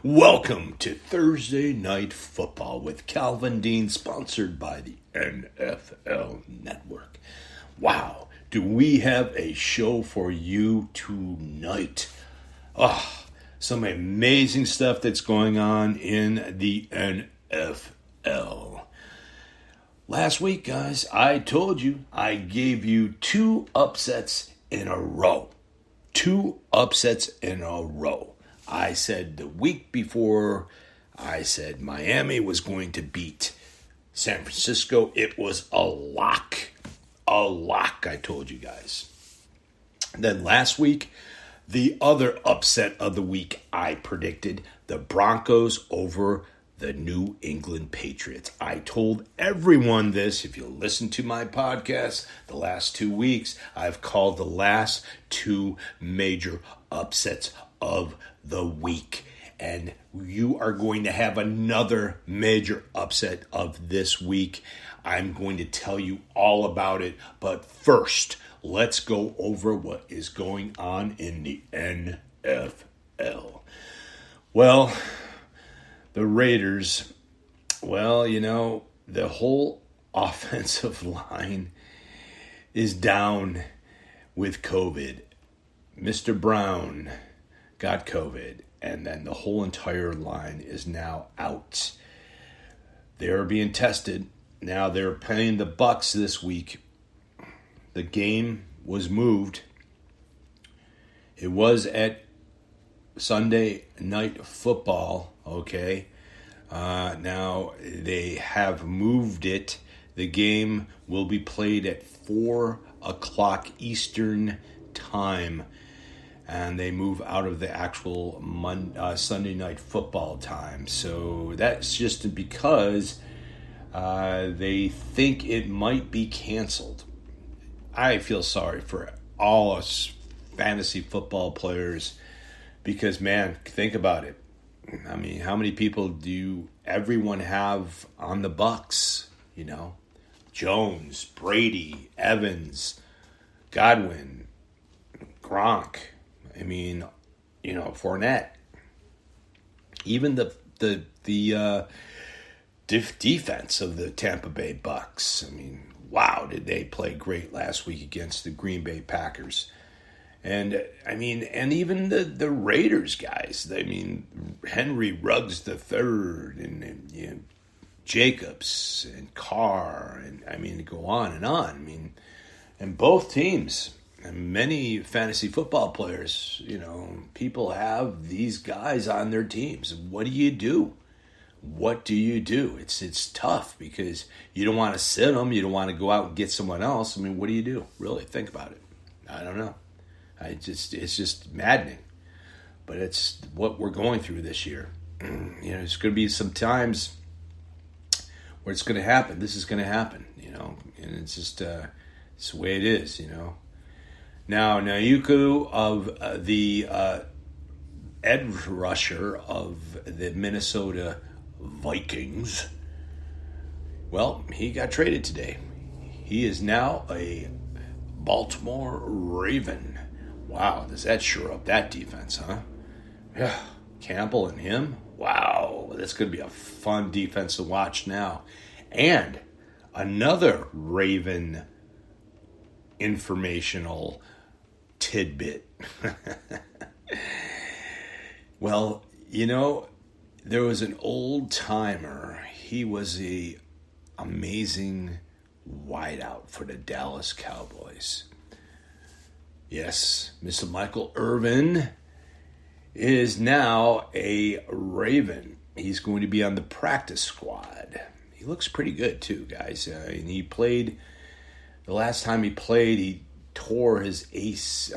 Welcome to Thursday Night Football with Calvin Dean, sponsored by the NFL Network. Wow, do we have a show for you tonight? Some amazing stuff that's going on in the NFL. Last week, guys, I told you I gave you two upsets in a row. I said the week before, I said Miami was going to beat San Francisco. It was a lock, I told you guys. Then last week, the other upset of the week, I predicted the Broncos over the New England Patriots. I told everyone this. If you listen to my podcast the last 2 weeks, I've called the last two major upsets of the week. And you are going to have another major upset of this week. I'm going to tell you all about it. But first, let's go over what is going on in the NFL. Well, the Raiders, the whole offensive line is down with COVID. Mr. Brown got COVID, and then the whole entire line is now out. They're being tested. Now they're playing the Bucs this week. The game was moved. It was at Sunday Night Football, okay? Now they have moved it. The game will be played at 4 o'clock Eastern time. And they move out of the actual Sunday Night Football time. So that's just because they think it might be canceled. I feel sorry for all us fantasy football players because, man, think about it. I mean, how many people do everyone have on the Bucs? Jones, Brady, Evans, Godwin, Gronk. Fournette. Even the defense of the Tampa Bay Bucs. Wow, did they play great last week against the Green Bay Packers. And even the Raiders guys. Henry Ruggs III and Jacobs and Carr and go on and on. And both teams. And many fantasy football players, people have these guys on their teams. What do you do? It's tough because you don't want to sit them. You don't want to go out and get someone else. What do you do? Really, think about it. I don't know. It's just maddening. But it's what we're going through this year. There's going to be some times where it's going to happen. This is going to happen, and it's just it's the way it is, Now, Nayuku of the edge rusher of the Minnesota Vikings, well, he got traded today. He is now a Baltimore Raven. Wow, does that shore up that defense, huh? Yeah, Campbell and him. Wow, that's going to be a fun defense to watch now. And another Raven informational tidbit. Well, there was an old timer. He was a amazing wideout for the Dallas Cowboys. Yes, Mr. Michael Irvin is now a Raven. He's going to be on the practice squad. He looks pretty good too, guys. And he played, the last time he played, he tore his Achilles,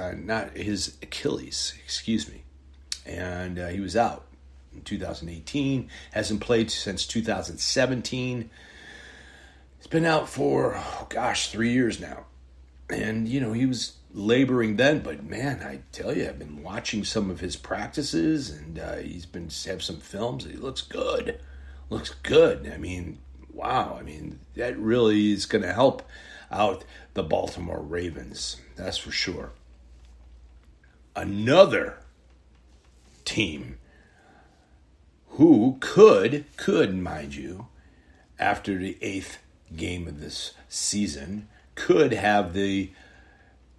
and he was out in 2018. Hasn't played since 2017. He's been out for 3 years now, and he was laboring then. But man, I tell you, I've been watching some of his practices, and he's been have some films. He looks good. Wow. That really is going to help out the Baltimore Ravens. That's for sure. Another team who could, mind you, after the 8th game of this season, could have the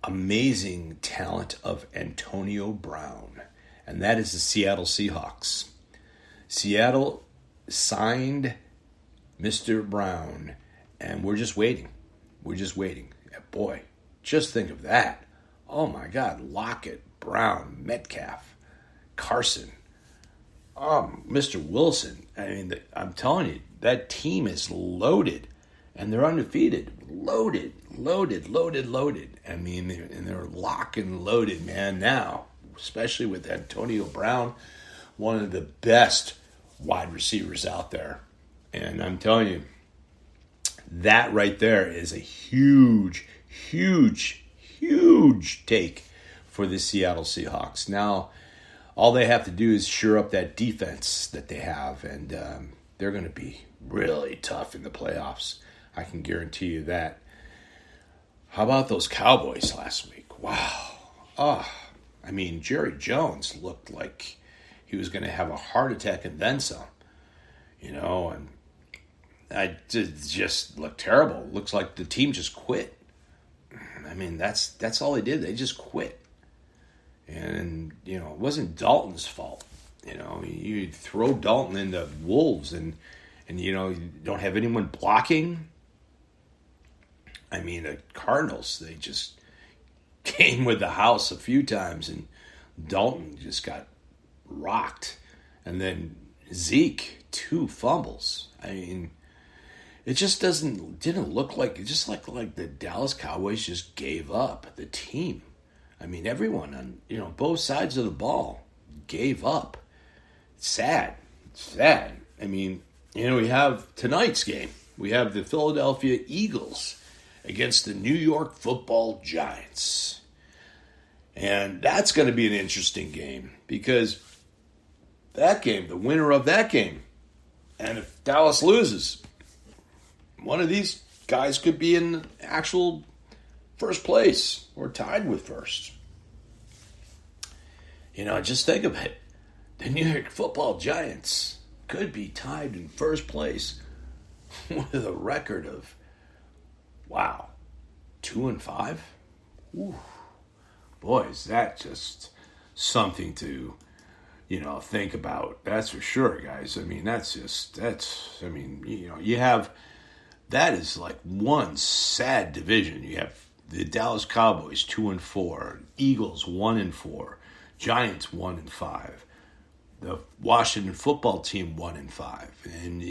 amazing talent of Antonio Brown, and that is the Seattle Seahawks. Seattle signed Mr. Brown, and we're just waiting. Boy, just think of that. Oh my God, Lockett, Brown, Metcalf, Carson, Mr. Wilson. I mean, I'm telling you, that team is loaded, and they're undefeated. Loaded. I mean, and they're lock and loaded, man, now, especially with Antonio Brown, one of the best wide receivers out there. And I'm telling you, that right there is a huge take for the Seattle Seahawks. Now, all they have to do is shore up that defense that they have, and they're going to be really tough in the playoffs. I can guarantee you that. How about those Cowboys last week? Wow. I mean, Jerry Jones looked like he was going to have a heart attack and then some, and I just looked terrible. Looks like the team just quit. I mean, that's all they did. They just quit. And, it wasn't Dalton's fault. You throw Dalton into wolves and you don't have anyone blocking. I mean, the Cardinals, they just came with the house a few times, and Dalton just got rocked. And then Zeke, 2 fumbles. I mean, it just didn't look like, it just like the Dallas Cowboys just gave up. The team. I mean, everyone on, both sides of the ball gave up. Sad. I mean, we have tonight's game. We have the Philadelphia Eagles against the New York Football Giants. And that's going to be an interesting game, because that game, the winner of that game, and if Dallas loses, one of these guys could be in actual first place or tied with first. Just think of it. The New York Football Giants could be tied in first place with a record of, 2-5? Ooh. Boy, is that just something to, think about. That's for sure, guys. I mean, you have, that is like one sad division. You have the Dallas Cowboys 2-4, Eagles 1-4, Giants 1-5. The Washington Football Team 1-5, and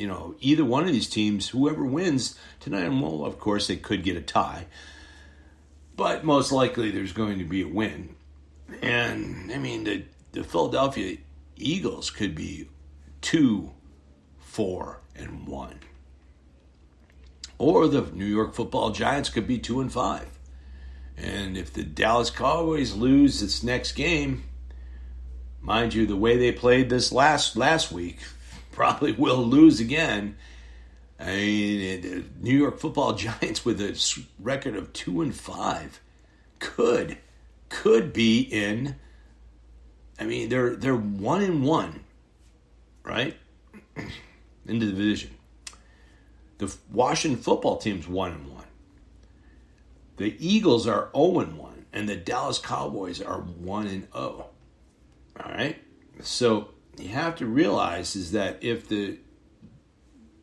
either one of these teams, whoever wins tonight, well, of course they could get a tie, but most likely there's going to be a win. And I mean, the Philadelphia Eagles could be 2-4-1, or the New York Football Giants could be 2-5. And if the Dallas Cowboys lose its next game, mind you, the way they played this last week, probably will lose again. I mean, the New York Football Giants with a record of 2-5 could be in. I mean, they're 1-1, right? Into the division. The Washington Football Team's 1-1. The Eagles are 0-1, and the Dallas Cowboys are 1-0. All right? So you have to realize is that if the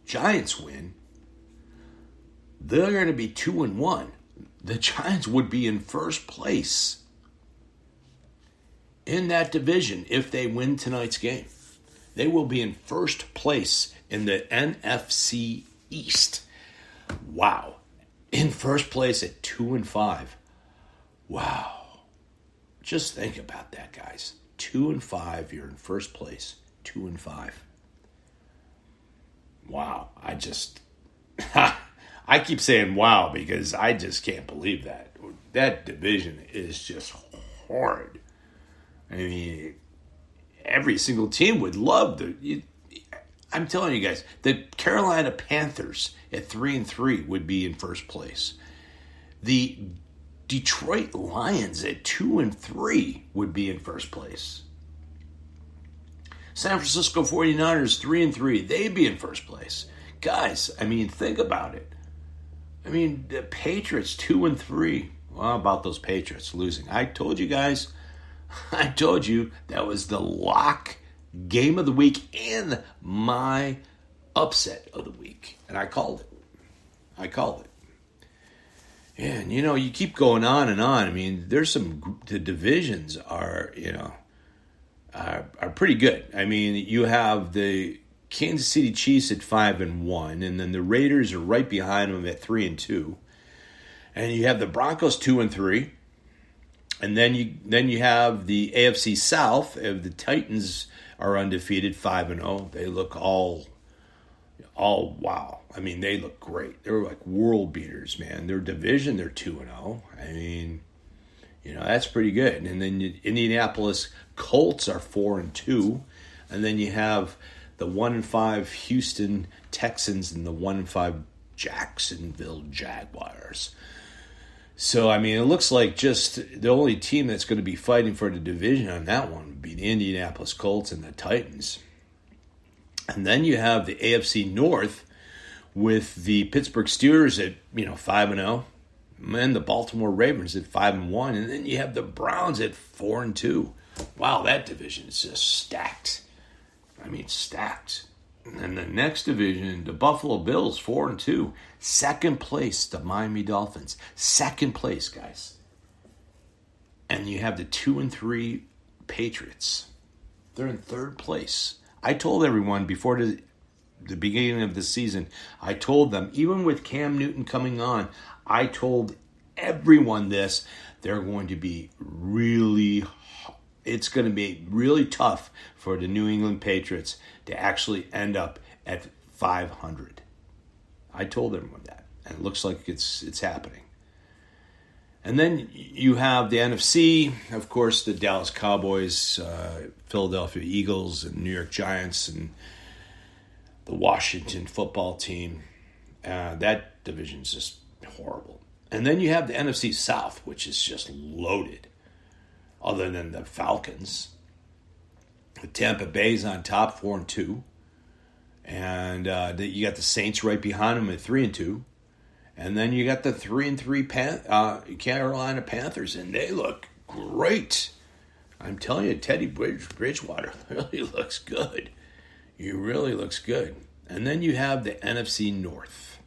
Giants win, they're going to be 2-1. The Giants would be in first place in that division if they win tonight's game. They will be in first place in the NFC East. Wow. In first place at 2-5. Wow. Just think about that, guys. 2-5, you're in first place. 2-5. Wow. I keep saying wow because I just can't believe that. That division is just horrid. I mean, every single team would love to. I'm telling you guys, the Carolina Panthers at 3-3 would be in first place. The Detroit Lions at 2-3 would be in first place. San Francisco 49ers 3-3. They'd be in first place. Guys, I mean, think about it. I mean, the Patriots 2-3. Well, how about those Patriots losing? I told you guys. I told you that was the lock game of the week and my upset of the week. And I called it. And, you keep going on and on. I mean, the divisions are pretty good. I mean, you have the Kansas City Chiefs at 5-1, and then the Raiders are right behind them at 3-2. And you have the Broncos 2-3. And then you have the AFC South. The Titans are undefeated, 5-0. They look all wow. I mean, they look great. They're like world beaters, man. Their division, they're 2-0. I mean, that's pretty good. And then Indianapolis Colts are 4-2. And then you have the 1-5 Houston Texans and the 1-5 Jacksonville Jaguars. So, I mean, it looks like just the only team that's going to be fighting for the division on that one would be the Indianapolis Colts and the Titans. And then you have the AFC North with the Pittsburgh Steelers at, 5-0, and the Baltimore Ravens at 5-1, and then you have the Browns at 4-2. Wow, that division is just stacked. I mean, stacked. And the next division, the Buffalo Bills, 4-2. Second place, the Miami Dolphins. Second place, guys. And you have the 2-3 Patriots. They're in third place. I told everyone before the beginning of the season, I told them, even with Cam Newton coming on, I told everyone this, they're going to be it's going to be really tough for the New England Patriots to actually end up at 500. I told everyone that, and it looks like it's happening. And then you have the NFC, of course, the Dallas Cowboys, Philadelphia Eagles, and New York Giants, and the Washington football team. That division's just horrible. And then you have the NFC South, which is just loaded, other than the Falcons. The Tampa Bay's on top, 4-2. And you got the Saints right behind them at 3-2. And then you got the 3-3 Carolina Panthers, and they look great. I'm telling you, Teddy Bridgewater really looks good. He really looks good. And then you have the NFC North.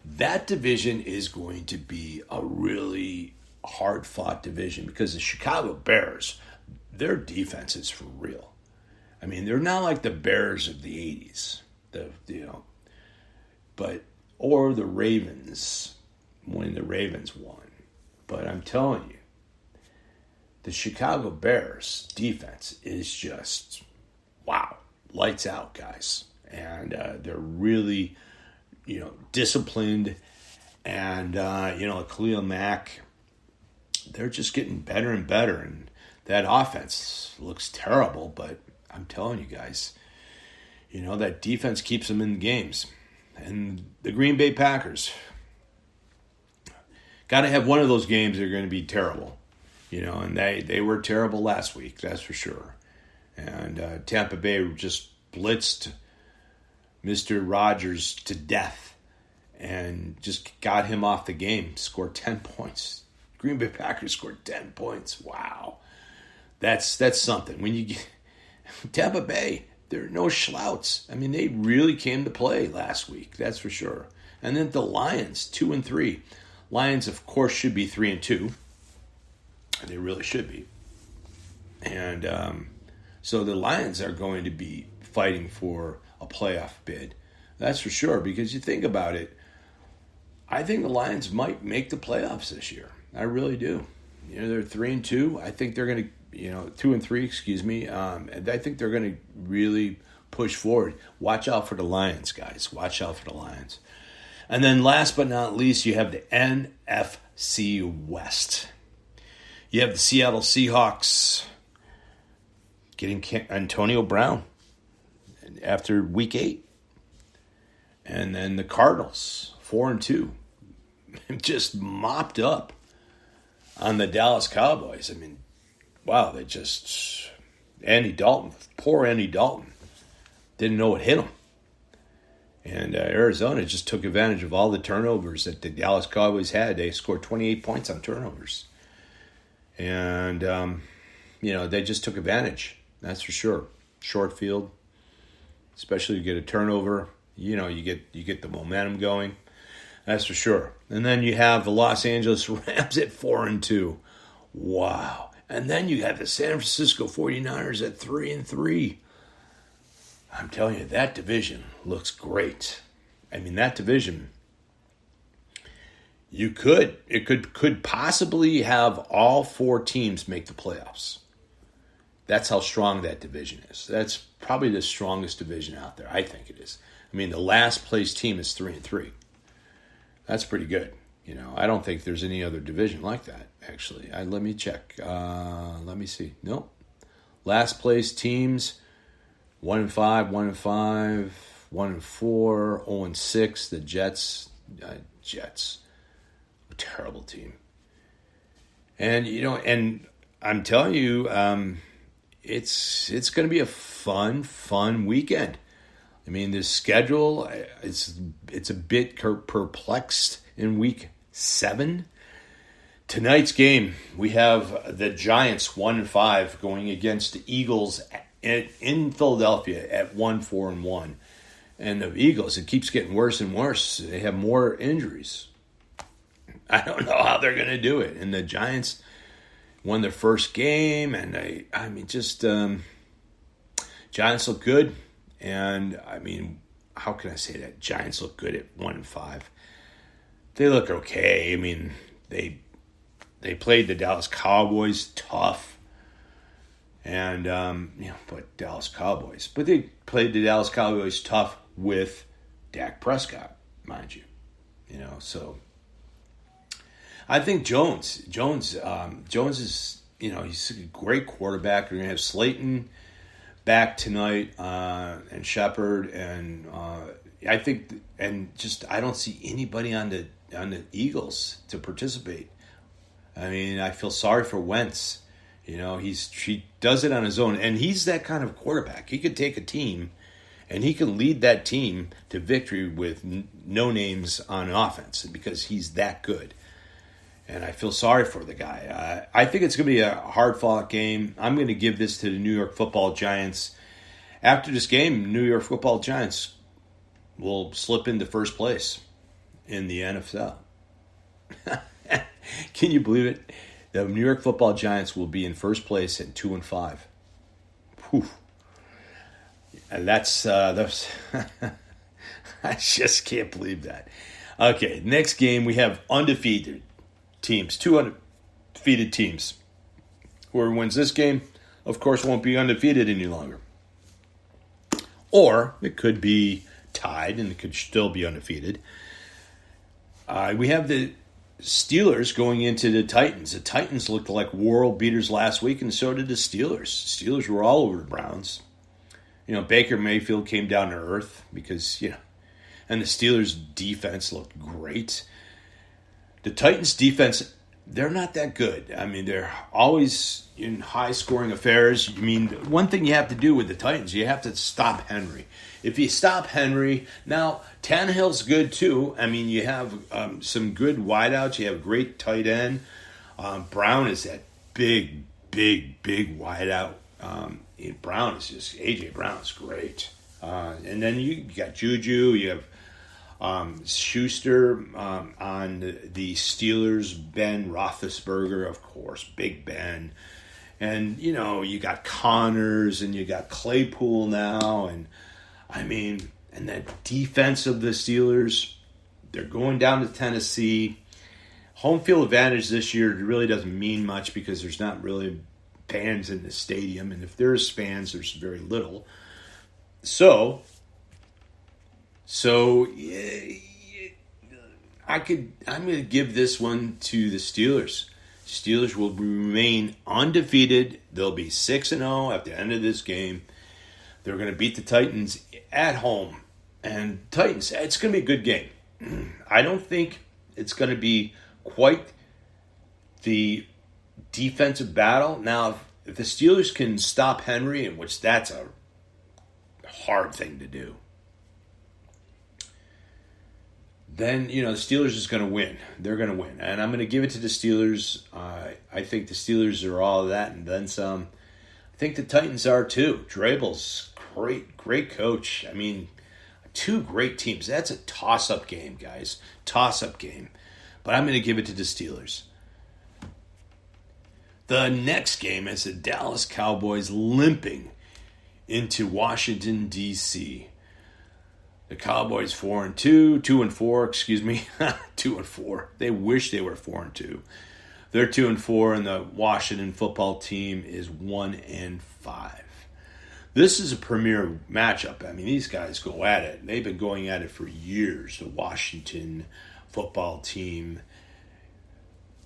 That division is going to be a really hard-fought division because the Chicago Bears, their defense is for real. I mean, they're not like the Bears of the 80s, or the Ravens when the Ravens won. But I'm telling you, the Chicago Bears defense is just, wow, lights out, guys. And they're really, disciplined. And, Khalil Mack, they're just getting better and better. And that offense looks terrible, but I'm telling you guys, that defense keeps them in the games. And the Green Bay Packers, got to have one of those games that are going to be terrible. And they were terrible last week, that's for sure. And Tampa Bay just blitzed Mr. Rodgers to death and just got him off the game, scored 10 points. Green Bay Packers scored 10 points. Wow. That's something. When you get Tampa Bay, they're no slouts. I mean, they really came to play last week, that's for sure. And then the Lions, 2-3. Lions, of course, should be 3-2. They really should be. And so the Lions are going to be fighting for a playoff bid. That's for sure, because you think about it, I think the Lions might make the playoffs this year. I really do. They're 3-2. I think they're going to, 2-3, excuse me. And I think they're going to really push forward. Watch out for the Lions, guys. Watch out for the Lions. And then last but not least, you have the NFC West. You have the Seattle Seahawks getting Antonio Brown after week 8. And then the Cardinals, 4-2, just mopped up on the Dallas Cowboys. I mean, wow, Andy Dalton, poor Andy Dalton, didn't know what hit him. And Arizona just took advantage of all the turnovers that the Dallas Cowboys had. They scored 28 points on turnovers. And, they just took advantage. That's for sure. Short field, especially you get a turnover, you get the momentum going. That's for sure. And then you have the Los Angeles Rams at 4-2. Wow. And then you have the San Francisco 49ers at 3-3. I'm telling you, that division looks great. I mean, that division, it could possibly have all 4 teams make the playoffs. That's how strong that division is. That's probably the strongest division out there. I think it is. I mean, the last place team is 3-3. That's pretty good. I don't think there's any other division like that, actually. Let me check. Let me see. Nope. Last place teams, 1-5, 1-5, 1-4, 0-6. The Jets. A terrible team. And, and I'm telling you, it's going to be a fun weekend. I mean, the schedule, it's a bit perplexed in week 7. Tonight's game, we have the Giants 1-5 going against the Eagles in Philadelphia at 1-4-1. And the Eagles, it keeps getting worse and worse. They have more injuries. I don't know how they're going to do it. And the Giants won their first game, and Giants look good. And, how can I say that? Giants look good at 1-5. They look okay. I mean, they played the Dallas Cowboys tough. And, but Dallas Cowboys. But they played the Dallas Cowboys tough with Dak Prescott, mind you. So I think Jones is, he's a great quarterback. We're going to have Slayton back tonight, and Shepard, and I think, I don't see anybody on the Eagles to participate. I mean, I feel sorry for Wentz. He does it on his own, and he's that kind of quarterback. He could take a team, and he can lead that team to victory with no names on offense because he's that good. And I feel sorry for the guy. I think it's going to be a hard-fought game. I'm going to give this to the New York Football Giants. After this game, New York Football Giants will slip into first place in the NFL. Can you believe it? The New York Football Giants will be in first place at 2-5. Whew. And that's I just can't believe that. Okay, next game we have undefeated teams, 2 undefeated teams. Whoever wins this game, of course, won't be undefeated any longer. Or it could be tied and it could still be undefeated. We have the Steelers going into the Titans. The Titans looked like world beaters last week, and so did the Steelers. Steelers were all over the Browns. Baker Mayfield came down to earth because, and the Steelers' defense looked great. The Titans' defense, they're not that good. I mean, they're always in high-scoring affairs. I mean, one thing you have to do with the Titans, you have to stop Henry. If you stop Henry, now Tannehill's good too. I mean, you have some good wideouts. You have a great tight end. Brown is that big wideout. Brown is just, A.J. Brown's great. And then you got Juju, you have Schuster on the Steelers, Ben Roethlisberger, of course, Big Ben. And, you got Connors and you got Claypool now. And, and that defense of the Steelers, they're going down to Tennessee. Home field advantage this year really doesn't mean much because there's not really fans in the stadium. And if there's fans, there's very little. So I'm going to give this one to the Steelers. Steelers will remain undefeated. They'll be 6-0 at the end of this game. They're going to beat the Titans at home. And Titans, it's going to be a good game. I don't think it's going to be quite the defensive battle. Now, if the Steelers can stop Henry, in which that's a hard thing to do, then, the Steelers is going to win. They're going to win. And I'm going to give it to the Steelers. I think the Steelers are all of that and then some. I think the Titans are too. Vrabel's great coach. I mean, two great teams. That's a toss-up game, guys. Toss-up game. But I'm going to give it to the Steelers. The next game is the Dallas Cowboys limping into Washington, D.C. The Cowboys 4-2, 2-4, excuse me, 2-4. They wish they were 4-2. They're 2-4, and the Washington football team is 1-5. This is a premier matchup. I mean, these guys go at it. They've been going at it for years. The Washington football team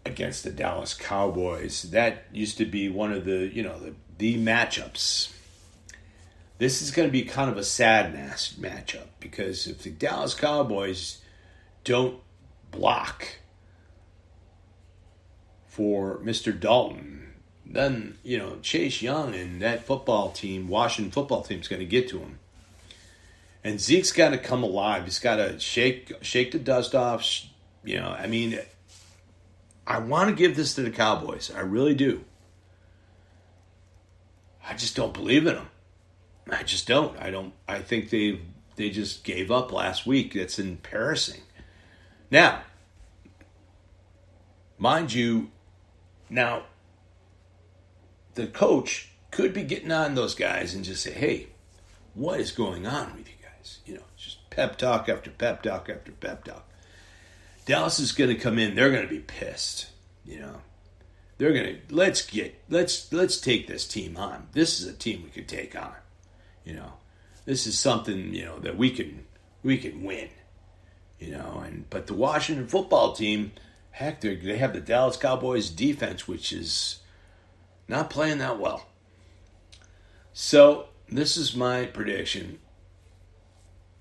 against the Dallas Cowboys. That used to be one of the matchups. This is going to be kind of a sad matchup because if the Dallas Cowboys don't block for Mr. Dalton, then, Chase Young and that Washington football team is going to get to him. And Zeke's got to come alive. He's got to shake the dust off. I want to give this to the Cowboys. I really do. I just don't believe in them. I just don't. I think they just gave up last week. That's embarrassing. Now, mind you, the coach could be getting on those guys and just say, hey, what is going on with you guys? Just pep talk after pep talk after pep talk. Dallas is going to come in. They're going to be pissed. They're going to let's take this team on. This is a team we could take on. This is something that we can win. But the Washington football team, heck, they have the Dallas Cowboys defense, which is not playing that well. So this is my prediction.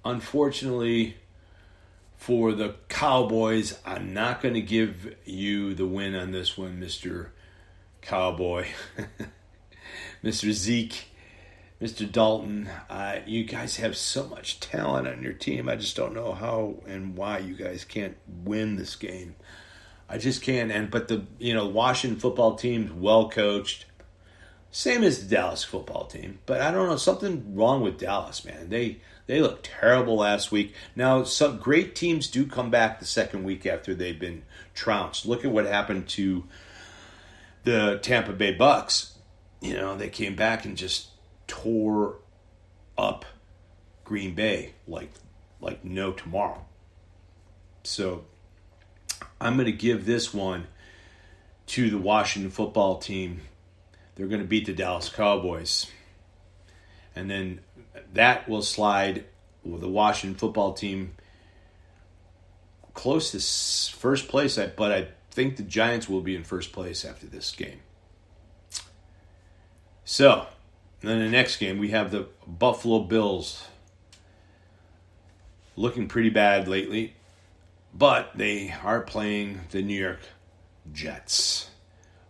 Unfortunately, for the Cowboys, I'm not going to give you the win on this one, Mr. Cowboy. Mr. Zeke, Mr. Dalton. You guys have so much talent on your team. I just don't know how and why you guys can't win this game. I just can't. But the Washington football team's well coached. Same as the Dallas football team. But I don't know, something wrong with Dallas, man. They looked terrible last week. Now, some great teams do come back the second week after they've been trounced. Look at what happened to the Tampa Bay Bucks. They came back and just tore up Green Bay like no tomorrow. So I'm going to give this one to the Washington football team. They're going to beat the Dallas Cowboys. And then that will slide with the Washington football team close to first place. But I think the Giants will be in first place after this game. So, then the next game, we have the Buffalo Bills. Looking pretty bad lately. But they are playing the New York Jets.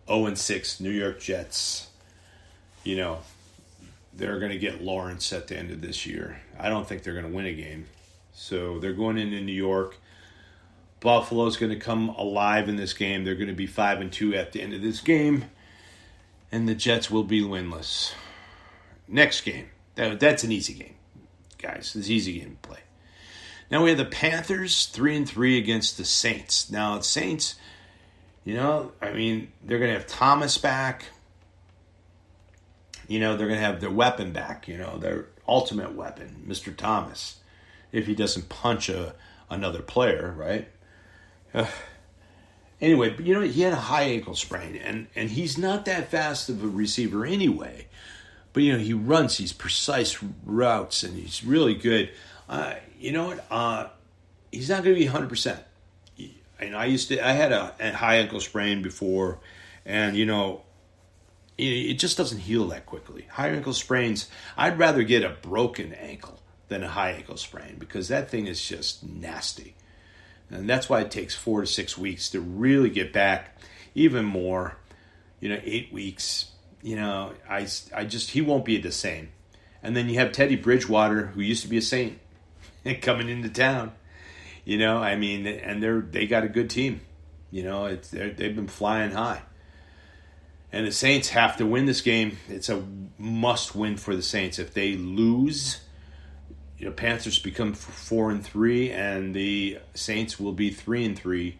0-6 New York Jets. They're going to get Lawrence at the end of this year. I don't think they're going to win a game. So they're going into New York. Buffalo's going to come alive in this game. They're going to be 5-2 at the end of this game. And the Jets will be winless. Next game. That's an easy game, guys. It's an easy game to play. Now we have the Panthers 3-3 against the Saints. Now the Saints, they're going to have Thomas back. They're going to have their weapon back, their ultimate weapon, Mr. Thomas, if he doesn't punch another player, right? Anyway, but he had a high ankle sprain, and he's not that fast of a receiver anyway. But, he runs these precise routes, and he's really good. He's not going to be 100%. I had a high ankle sprain before, and, it just doesn't heal that quickly. High ankle sprains, I'd rather get a broken ankle than a high ankle sprain because that thing is just nasty. And that's why it takes 4 to 6 weeks to really get back, even more, 8 weeks. he won't be the same. And then you have Teddy Bridgewater, who used to be a Saint, coming into town. And they got a good team. They've been flying high. And the Saints have to win this game. It's a must-win for the Saints. If they lose, Panthers become 4-3, and the Saints will be 3-3.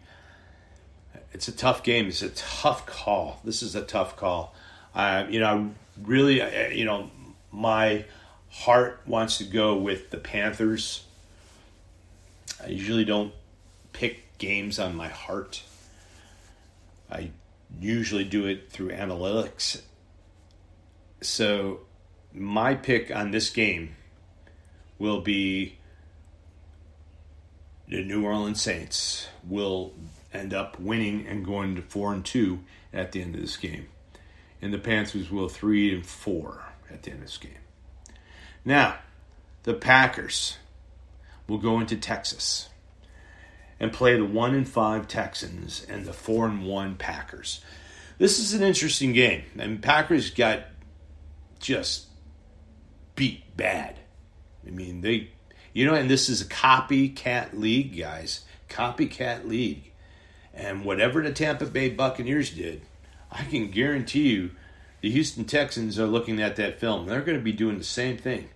It's a tough game. It's a tough call. This is a tough call. My heart wants to go with the Panthers. I usually don't pick games on my heart. I usually do it through analytics. So my pick on this game will be the New Orleans Saints will end up winning and going to 4-2 at the end of this game. And the Panthers will 3-4 at the end of this game. Now, the Packers will go into Texas and play the 1-5 Texans and the 4-1 Packers. This is an interesting game. And Packers got just beat bad. And this is a copycat league, guys. Copycat league. And whatever the Tampa Bay Buccaneers did, I can guarantee you the Houston Texans are looking at that film. They're going to be doing the same thing.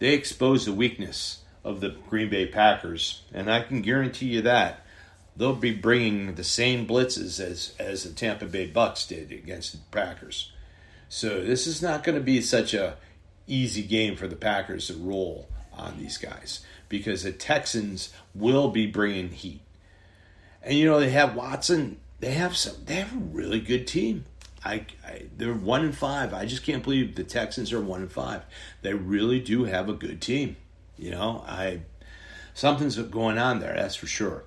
They exposed the weakness of the Green Bay Packers, and I can guarantee you that they'll be bringing the same blitzes as the Tampa Bay Bucks did against the Packers. So this is not going to be such a easy game for the Packers to roll on these guys, because the Texans will be bringing heat. And they have Watson. They have a really good team. They're 1-5. I just can't believe the Texans are 1-5. They really do have a good team. Something's going on there, that's for sure.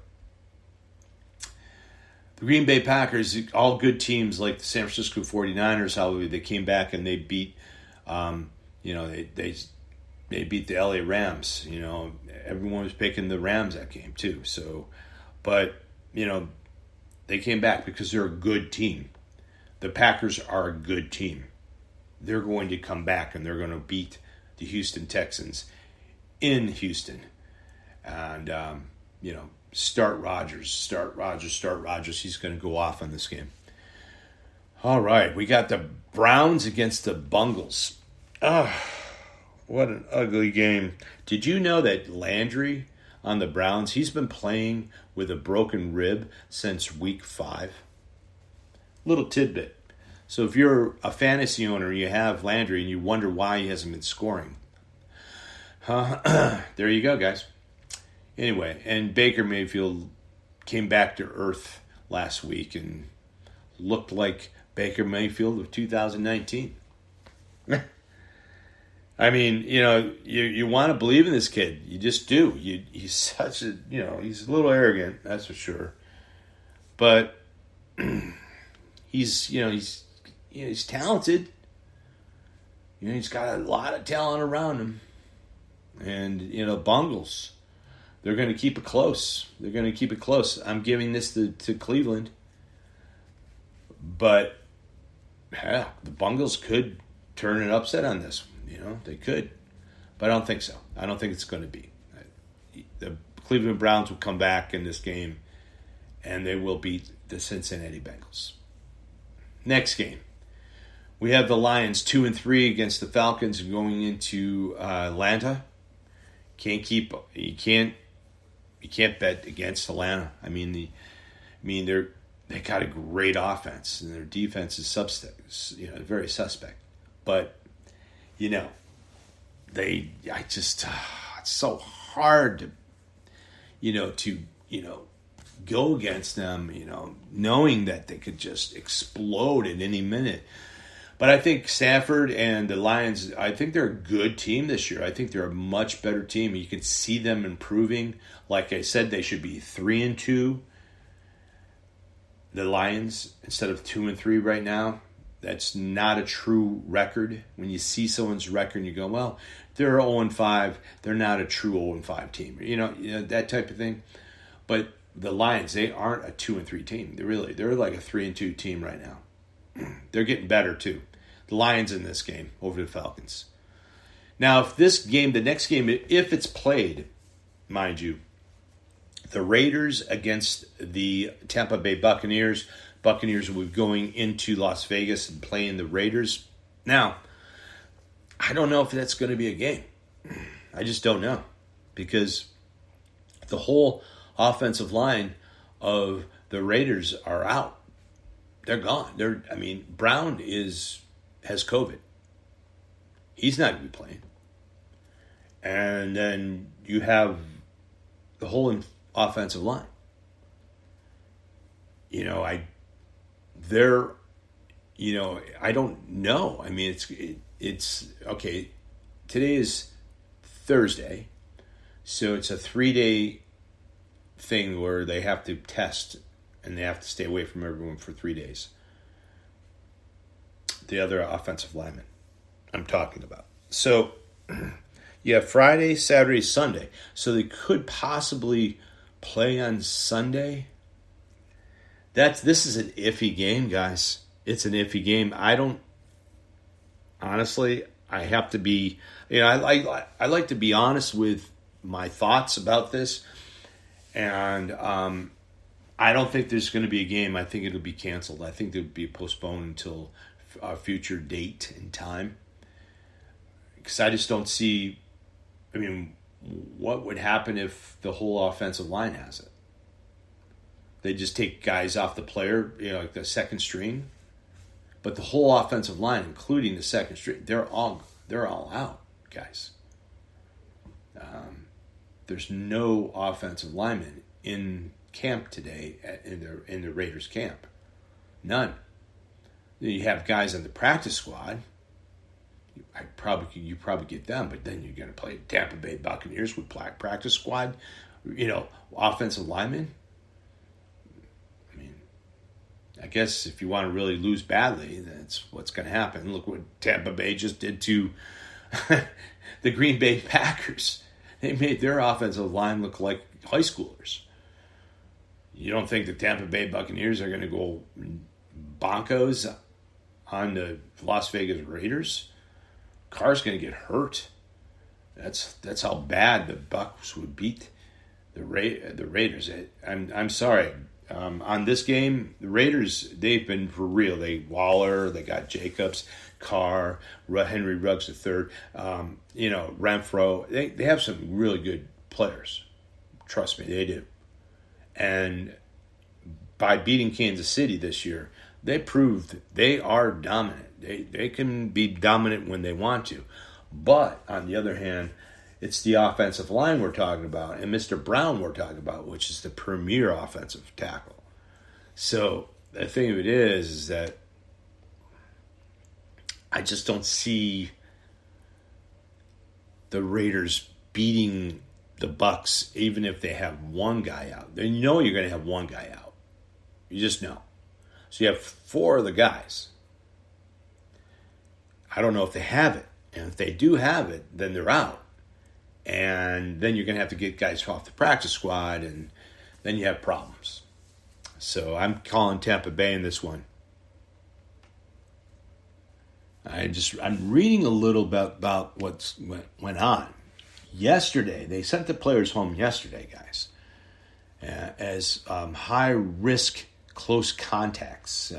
The Green Bay Packers, all good teams like the San Francisco 49ers, how they came back and they beat, they beat the LA Rams. Everyone was picking the Rams that game too. So, but they came back because they're a good team. The Packers are a good team. They're going to come back and they're going to beat the Houston Texans in Houston. And, start Rodgers. He's going to go off on this game. All right, we got the Browns against the Bengals. What an ugly game. Did you know that Landry on the Browns, he's been playing with a broken rib since week 5? Little tidbit. So if you're a fantasy owner, you have Landry, and you wonder why he hasn't been scoring. There you go, guys. Anyway, and Baker Mayfield came back to earth last week and looked like Baker Mayfield of 2019. I mean, you want to believe in this kid. You just do. He's such a, he's a little arrogant, that's for sure. But he's talented. He's got a lot of talent around him. And, Bengals, they're going to keep it close. I'm giving this to Cleveland. But, the Bengals could turn an upset on this. They could. But I don't think so. I don't think it's going to be. The Cleveland Browns will come back in this game, and they will beat the Cincinnati Bengals. Next game. We have the Lions 2-3 against the Falcons going into Atlanta. You can't bet against Atlanta. They got a great offense, and their defense is very suspect. But it's so hard to go against them, knowing that they could just explode at any minute. But I think Stafford and the Lions, I think they're a good team this year. I think they're a much better team. You can see them improving. Like I said, they should be 3-2. The Lions, instead of 2-3 right now. That's not a true record. When you see someone's record and you go, well, they're 0-5. They're not a true 0-5 team. That type of thing. But the Lions, they aren't a 2-3 team. They're like a 3-2 team right now. They're getting better too. the Lions in this game over the Falcons. Now, if this game, the next game, if it's played, mind you, the Raiders against the Tampa Bay Buccaneers. Buccaneers will be going into Las Vegas and playing the Raiders. Now, I don't know if that's going to be a game. I just don't know. Because the whole offensive line of the Raiders are out. They're gone. Brown has COVID. He's not going to be playing. And then you have the whole offensive line. I don't know. I mean, it's okay. Today is Thursday, so it's a 3-day thing where they have to test and they have to stay away from everyone for 3 days. The other offensive lineman I'm talking about. So you have Friday, Saturday, Sunday. So they could possibly play on Sunday. This is an iffy game, guys. It's an iffy game. I have to be, I like to be honest with my thoughts about this. And I don't think there's going to be a game. I think it'll be canceled. I think it'll be postponed until a future date and time. Because I just don't see, what would happen if the whole offensive line has it? They just take guys off the player, like the second string. But the whole offensive line, including the second string, they're all out, guys. There's no offensive lineman in camp today in the Raiders camp. None. You have guys on the practice squad. You probably get them, but then you're going to play Tampa Bay Buccaneers with practice squad, offensive linemen. I guess if you want to really lose badly, that's what's going to happen. Look what Tampa Bay just did to the Green Bay Packers. They made their offensive line look like high schoolers. You don't think the Tampa Bay Buccaneers are going to go bonkos on the Las Vegas Raiders? Carr's going to get hurt. That's how bad the Bucs would beat the Raiders. I'm sorry. On this game, the Raiders, they've been for real. Waller, they got Jacobs, Carr, Henry Ruggs III, Renfro. They have some really good players. Trust me, they do. And by beating Kansas City this year, they proved they are dominant. They can be dominant when they want to. But on the other hand, it's the offensive line we're talking about, and Mr. Brown we're talking about, which is the premier offensive tackle. So the thing of it is that I just don't see the Raiders beating the Bucs, even if they have one guy out. Then you're going to have one guy out. You just know. So you have 4 of the guys. I don't know if they have it. And if they do have it, then they're out. And then you're going to have to get guys off the practice squad, and then you have problems. So I'm calling Tampa Bay in this one. I'm reading a little about what went on. Yesterday, they sent the players home yesterday, guys, as high-risk close contacts.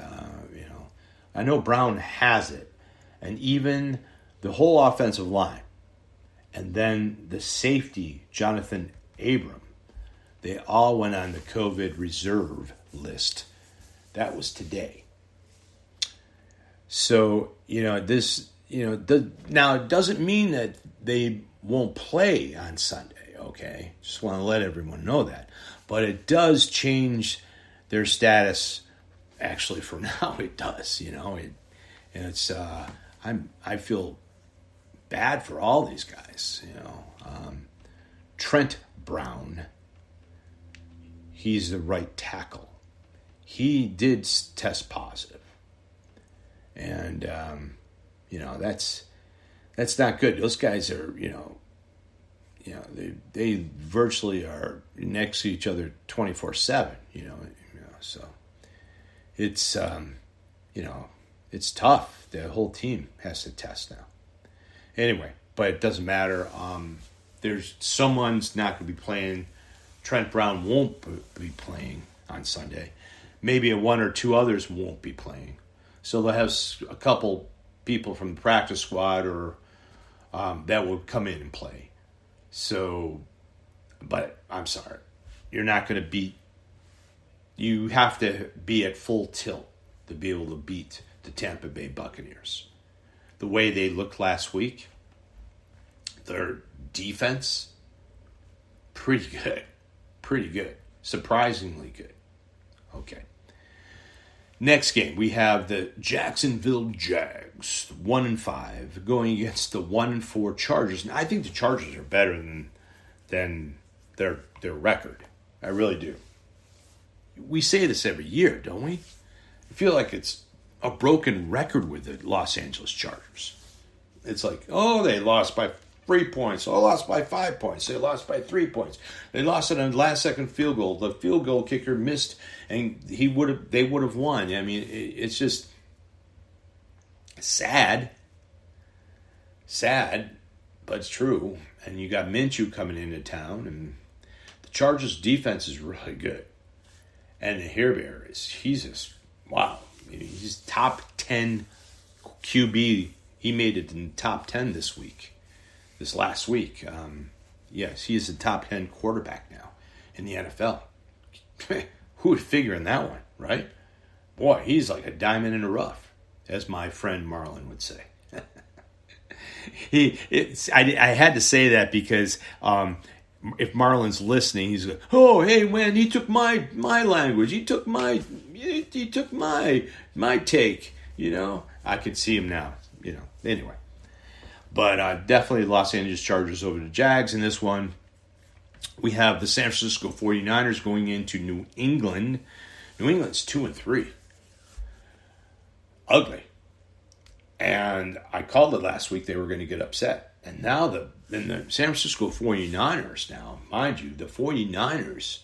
I know Brown has it, and even the whole offensive line. And then the safety, Jonathan Abram, they all went on the COVID reserve list. That was today. So, now it doesn't mean that they won't play on Sunday, okay? Just want to let everyone know that. But it does change their status. Actually, for now, it does, I feel bad for all these guys, Trent Brown, he's the right tackle. He did test positive. And, that's not good. Those guys are, they virtually are next to each other 24/7, so it's, It's tough. The whole team has to test now. Anyway, but it doesn't matter. There's someone's not going to be playing. Trent Brown won't be playing on Sunday. Maybe one or two others won't be playing. So they'll have a couple people from the practice squad or that will come in and play. So, but I'm sorry. You're not going to beat. You have to be at full tilt to be able to beat the Tampa Bay Buccaneers. The way they looked last week, their defense, pretty good. Pretty good. Surprisingly good. Okay. Next game, we have the Jacksonville Jags, 1-5, going against the 1-4 Chargers. And I think the Chargers are better than their record. I really do. We say this every year, don't we? I feel like it's a broken record with the Los Angeles Chargers. It's like, oh, they lost by 3 points. Oh, lost by 5 points. They lost by 3 points. They lost it on last-second field goal. The field goal kicker missed, and they would have won. I mean, it's just sad, but it's true. And you got Minshew coming into town, and the Chargers' defense is really good. And the Hair Bear he's just wow. He's top 10 QB. He made it in the top 10 this last week. Yes, he is the top 10 quarterback now in the NFL. Who would figure in that one, right? Boy, he's like a diamond in the rough, as my friend Marlon would say. I had to say that because if Marlon's listening, he's like, oh, hey, man, he took my language. He took my take, I could see him now, Anyway. But definitely Los Angeles Chargers over the Jags in this one. We have the San Francisco 49ers going into New England. New England's 2-3. Ugly. And I called it last week they were going to get upset. And now the San Francisco 49ers now, mind you, the 49ers,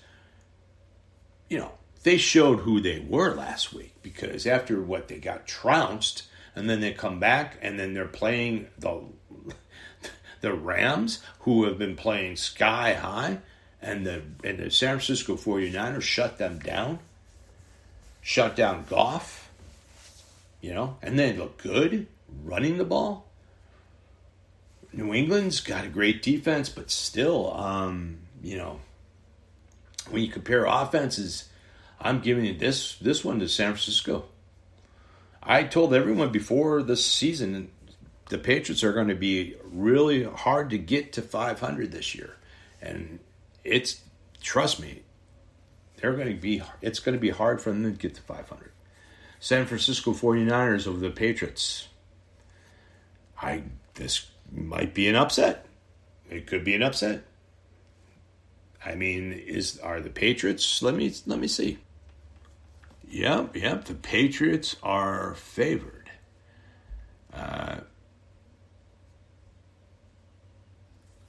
they showed who they were last week. Because after what they got trounced, and then they come back, and then they're playing the Rams, who have been playing sky high, and the San Francisco 49ers shut them down. Shut down Goff, and they look good running the ball. New England's got a great defense, but still, when you compare offenses, I'm giving you this one to San Francisco. I told everyone before this season the Patriots are going to be really hard to get to 500 this year. And trust me, it's going to be hard for them to get to 500. San Francisco 49ers over the Patriots. This might be an upset. It could be an upset. I mean, are the Patriots? Let me see. Yep. The Patriots are favored.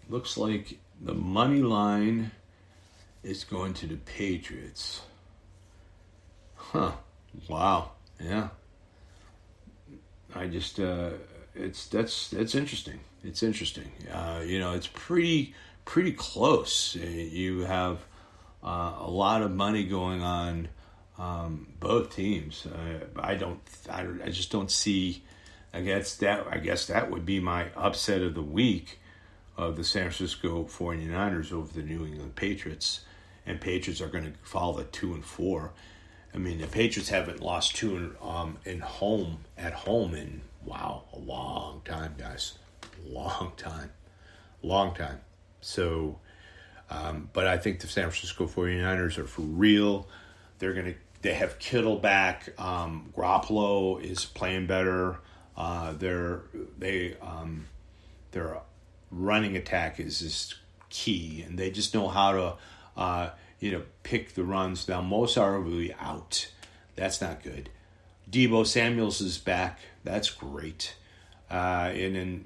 Looks like the money line is going to the Patriots. Huh. Wow. Yeah. I just that's interesting. It's interesting. It's pretty close. You have a lot of money going on both teams. I just don't see. I guess that would be my upset of the week of the San Francisco 49ers over the New England Patriots. And Patriots are going to follow the 2-4. I mean, the Patriots haven't lost two at home in, a long time, guys. Long time. So, but I think the San Francisco 49ers are for real. They have Kittle back. Garoppolo is playing better. Their running attack is just key, and they just know how to pick the runs. Now, Mostert will be out. That's not good. Deebo Samuels is back. That's great. I'm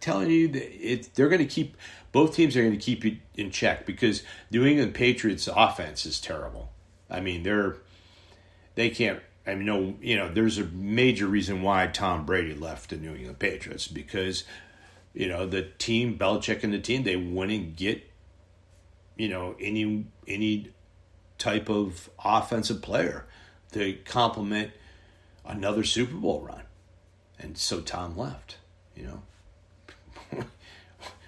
telling you that they're going to keep, both teams are going to keep it in check because New England Patriots offense is terrible. I mean, they can't I mean, no, there's a major reason why Tom Brady left the New England Patriots because, the team, Belichick and the team, they wouldn't get, any type of offensive player to complement another Super Bowl run. And so Tom left,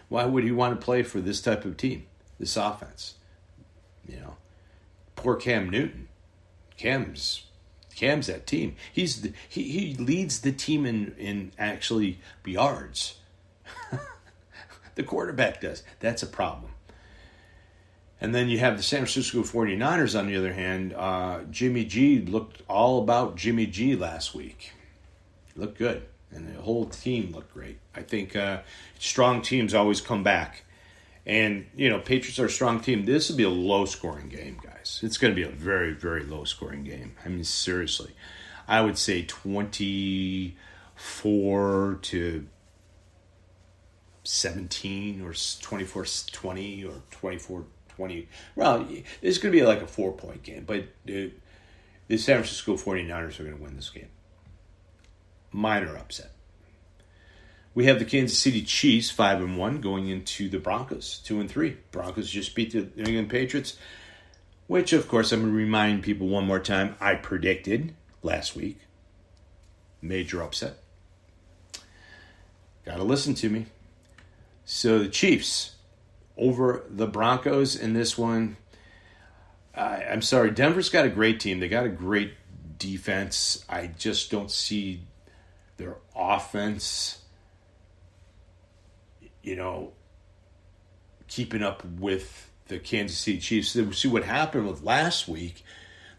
Why would he want to play for this type of team, this offense? Poor Cam Newton. Cam's that team. He leads the team in actually yards. The quarterback does. That's a problem. And then you have the San Francisco 49ers on the other hand. Jimmy G looked all about Jimmy G last week. Looked good. And the whole team looked great. I think strong teams always come back. And, Patriots are a strong team. This will be a low-scoring game, guys. It's going to be a very, very low-scoring game. I mean, seriously. I would say 24-17 or 24-20 or 24-20. Well, it's going to be like a 4-point game. But the San Francisco 49ers are going to win this game. Minor upset. We have the Kansas City Chiefs 5-1 going into the Broncos 2-3. Broncos just beat the New England Patriots, which of course I'm going to remind people one more time I predicted last week. Major upset. Got to listen to me. So the Chiefs over the Broncos in this one. I'm sorry, Denver's got a great team. They got a great defense. I just don't see their offense, keeping up with the Kansas City Chiefs. See what happened with last week.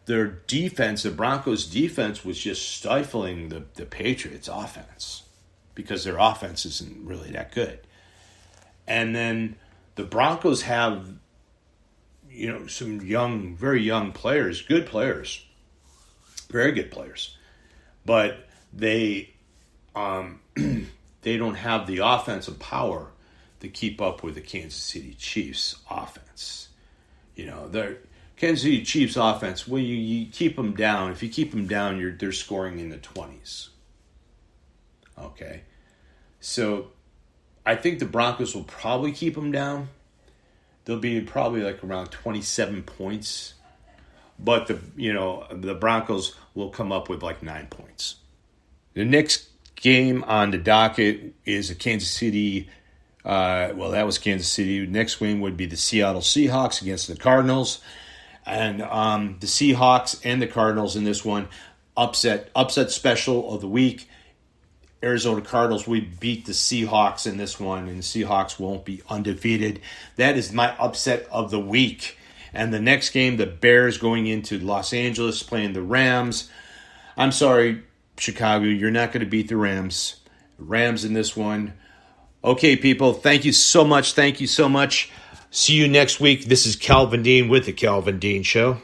Their defense, the Broncos' defense, was just stifling the Patriots' offense because their offense isn't really that good. And then the Broncos have, some young, very young players, good players, very good players, but they don't have the offensive power to keep up with the Kansas City Chiefs offense. The Kansas City Chiefs offense, when you keep them down, if you keep them down, they're scoring in the 20s. Okay. So I think the Broncos will probably keep them down. They'll be probably like around 27 points. But the Broncos will come up with like 9 points. The next game on the docket is a Kansas City. That was Kansas City. Next game would be the Seattle Seahawks against the Cardinals. And the Seahawks and the Cardinals in this one, upset special of the week. Arizona Cardinals, we beat the Seahawks in this one, and the Seahawks won't be undefeated. That is my upset of the week. And the next game, the Bears going into Los Angeles playing the Rams. I'm sorry, Chicago, you're not going to beat the Rams. Rams in this one. Okay, people, thank you so much. Thank you so much. See you next week. This is Calvin Dean with The Calvin Dean Show.